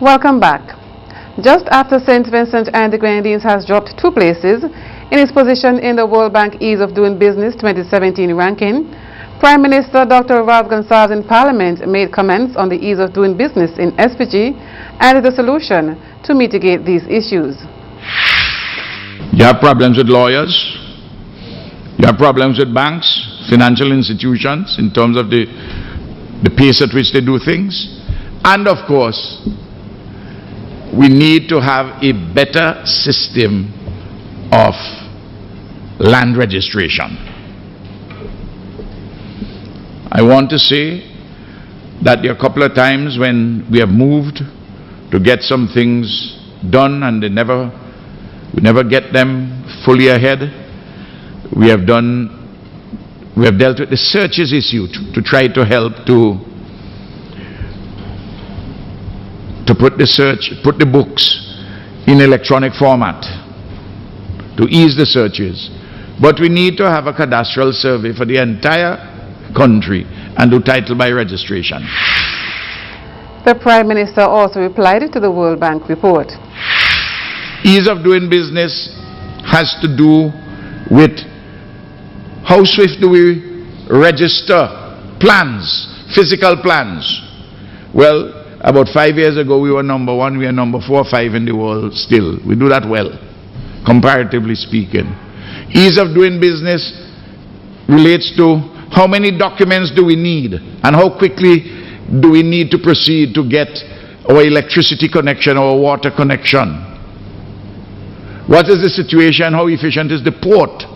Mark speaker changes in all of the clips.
Speaker 1: Welcome back. Just after St. Vincent and the Grenadines has dropped 2 places in its position in the World Bank Ease of Doing Business 2017 ranking, Prime Minister Dr. Ralph Gonsalves in Parliament made comments on the ease of doing business in SPG and the solution to mitigate these issues.
Speaker 2: You have problems with lawyers, you have problems with banks, financial institutions in terms of the pace at which they do things, and of course we need to have a better system of land registration. I want to say that there are a couple of times when we have moved to get some things done and we never get them fully ahead. We have dealt with the searches issue to try to help to put the books in electronic format, to ease the searches. But we need to have a cadastral survey for the entire country and do title by registration.
Speaker 1: The Prime Minister also replied to the World Bank report.
Speaker 2: Ease of doing business has to do with how swift do we register plans, physical plans. Well, about 5 years ago we were number 1, we are number 4 or 5 in the world still. We do that well, comparatively speaking. Ease of doing business relates to how many documents do we need and how quickly do we need to proceed to get our electricity connection, our water connection. What is the situation? How efficient is the port?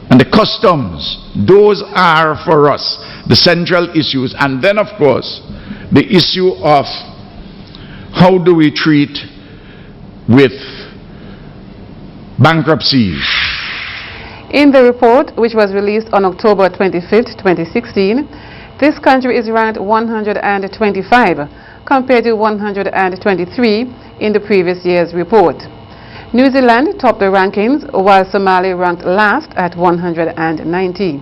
Speaker 2: And the customs. Those are for us the central issues. And then of course the issue of how do we treat with bankruptcies.
Speaker 1: In the report, which was released on October 25, 2016, this country is ranked 125 compared to 123 in the previous year's report. New Zealand topped the rankings, while Somalia ranked last at 190.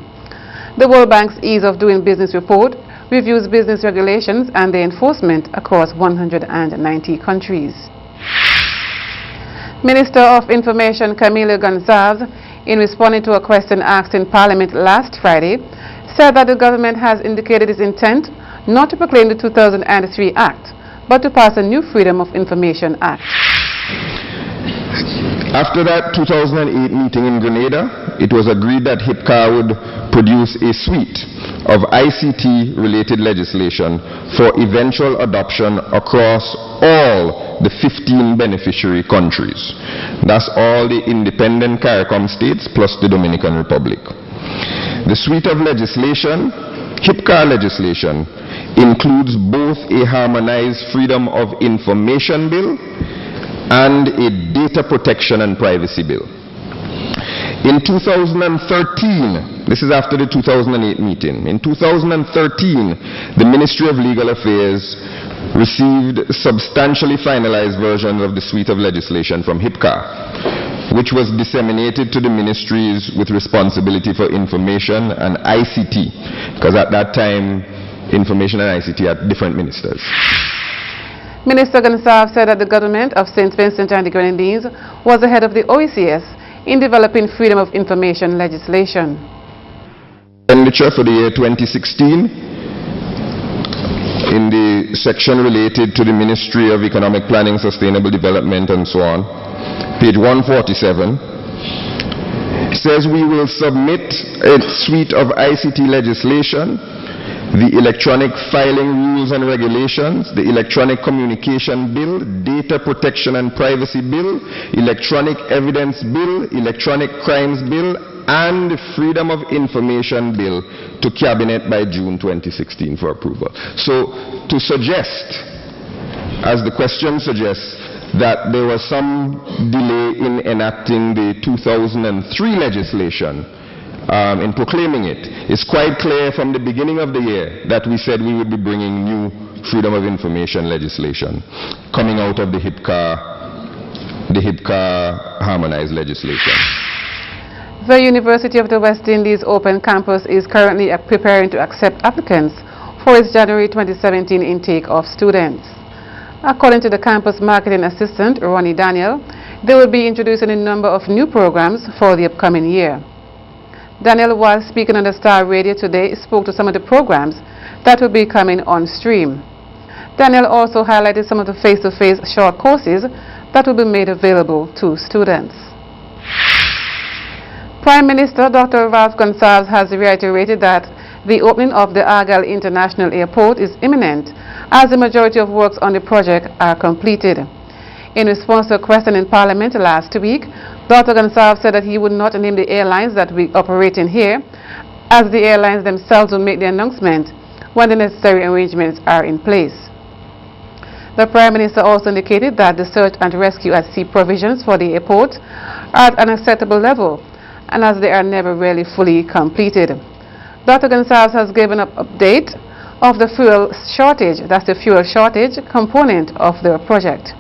Speaker 1: The World Bank's Ease of Doing Business report reviews business regulations and their enforcement across 190 countries. Minister of Information Camilo Gonsalves, in responding to a question asked in Parliament last Friday, said that the government has indicated its intent not to proclaim the 2003 Act, but to pass a new Freedom of Information Act.
Speaker 3: After that 2008 meeting in Grenada, it was agreed that HIPCA would produce a suite of ICT-related legislation for eventual adoption across all the 15 beneficiary countries. That's all the independent CARICOM states plus the Dominican Republic. The suite of legislation, HIPCA legislation, includes both a harmonized Freedom of Information Bill and a Data Protection and Privacy Bill. In 2013, this is after the 2008 meeting, in 2013, the Ministry of Legal Affairs received substantially finalized versions of the suite of legislation from HIPCA, which was disseminated to the ministries with responsibility for information and ICT, because at that time, information and ICT had different ministers.
Speaker 1: Minister Gonsalves said that the government of St. Vincent and the Grenadines was ahead of the OECS in developing freedom of information legislation.
Speaker 3: Expenditure for the year 2016 in the section related to the Ministry of Economic Planning, Sustainable Development and so on, page 147, says we will submit a suite of ICT legislation, the Electronic Filing Rules and Regulations, the Electronic Communication Bill, Data Protection and Privacy Bill, Electronic Evidence Bill, Electronic Crimes Bill, and the Freedom of Information Bill to Cabinet by June 2016 for approval. So to suggest, as the question suggests, that there was some delay in enacting the 2003 legislation, in proclaiming it, it's quite clear from the beginning of the year that we said we would be bringing new Freedom of Information legislation coming out of the HIPCA harmonized legislation.
Speaker 1: The University of the West Indies Open Campus is currently preparing to accept applicants for its January 2017 intake of students. According to the campus marketing assistant, Ronnie Daniel, they will be introducing a number of new programs for the upcoming year. Daniel, while speaking on the Star Radio today, spoke to some of the programs that will be coming on stream. Daniel also highlighted some of the face-to-face short courses that will be made available to students. Prime Minister Dr. Ralph Gonsalves has reiterated that the opening of the Argyle International Airport is imminent as the majority of works on the project are completed. In response to a question in Parliament last week, Dr. Gonsalves said that he would not name the airlines that will be operating here, as the airlines themselves will make the announcement when the necessary arrangements are in place. The Prime Minister also indicated that the search and rescue at sea provisions for the airport are at an acceptable level, and as they are never really fully completed. Dr. Gonsalves has given an update of the fuel shortage, that's the fuel shortage component of the project.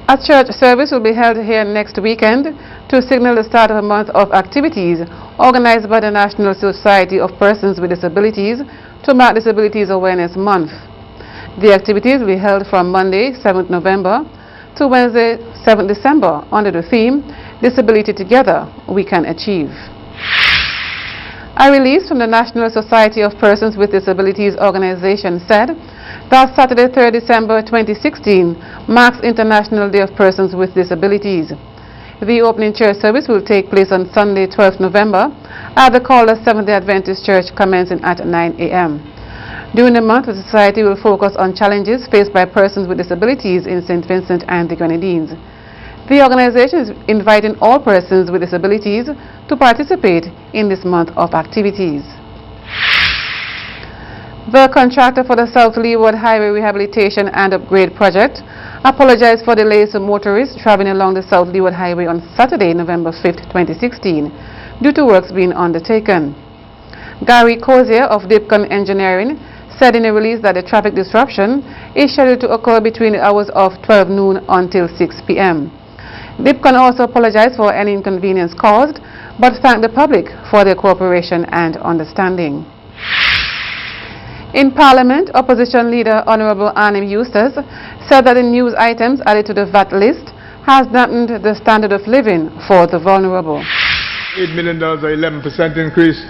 Speaker 1: A church service will be held here next weekend to signal the start of a month of activities organized by the National Society of Persons with Disabilities to mark Disabilities Awareness Month. The activities will be held from Monday, 7th November to Wednesday, 7th December under the theme, Disability Together, We Can Achieve. A release from the National Society of Persons with Disabilities organization said that Saturday, 3rd December 2016 marks International Day of Persons with Disabilities. The opening church service will take place on Sunday, 12th November at the Calder Seventh-day Adventist Church commencing at 9 a.m. During the month, the Society will focus on challenges faced by persons with disabilities in St. Vincent and the Grenadines. The organization is inviting all persons with disabilities to participate in this month of activities. The contractor for the South Leeward Highway Rehabilitation and Upgrade Project apologized for delays to motorists traveling along the South Leeward Highway on Saturday, November 5th, 2016, due to works being undertaken. Gary Cozier of Dipcon Engineering said in a release that the traffic disruption is scheduled to occur between the hours of 12 noon until 6 p.m. Dipcon also apologized for any inconvenience caused, but thanked the public for their cooperation and understanding. In Parliament, Opposition Leader Honorable Arnim Eustace said that the news items added to the VAT list has dampened the standard of living for the vulnerable.
Speaker 4: $8 million, or 11% increase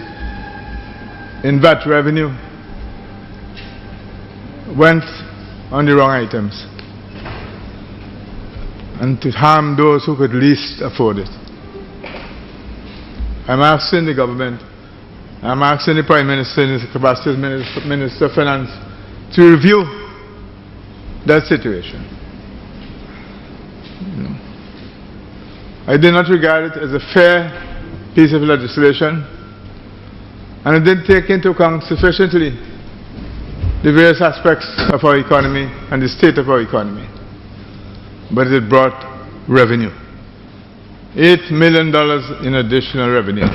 Speaker 4: in VAT revenue went on the wrong items and to harm those who could least afford it. I'm asking the government, I'm asking the Prime Minister in his capacity as Minister of Finance to review that situation. I did not regard it as a fair piece of legislation, and it didn't take into account sufficiently the various aspects of our economy and the state of our economy. But it brought revenue. $8 million in additional revenue.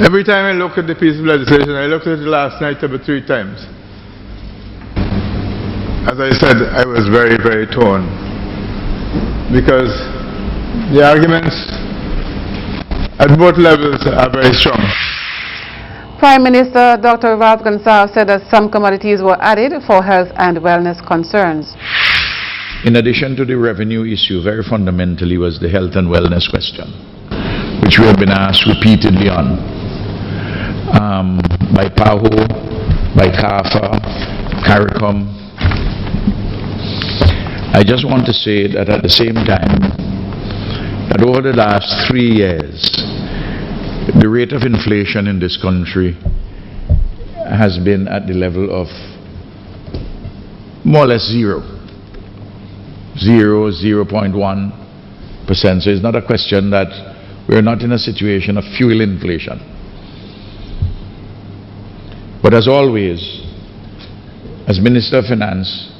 Speaker 4: Every time I look at the piece of legislation, I looked at it last night about 3 times. As I said, I was very, very torn, because the arguments at both levels are very strong.
Speaker 1: Prime Minister Dr. Ralph Gonsalves said that some commodities were added for health and wellness concerns.
Speaker 2: In addition to the revenue issue, very fundamentally was the health and wellness question, which we have been asked repeatedly on by PAHO, by CAFA, CARICOM. I just want to say that at the same time, that over the last 3 years, the rate of inflation in this country has been at the level of more or less 0.1%. So it's not a question that we're not in a situation of fuel inflation. But as always, as Minister of Finance,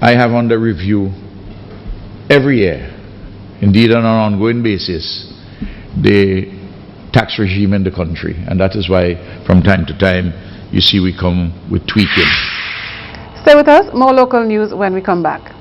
Speaker 2: I have under review every year, indeed on an ongoing basis, the tax regime in the country, and that is why from time to time you see we come with tweaking.
Speaker 1: Stay with us, more local news when we come back.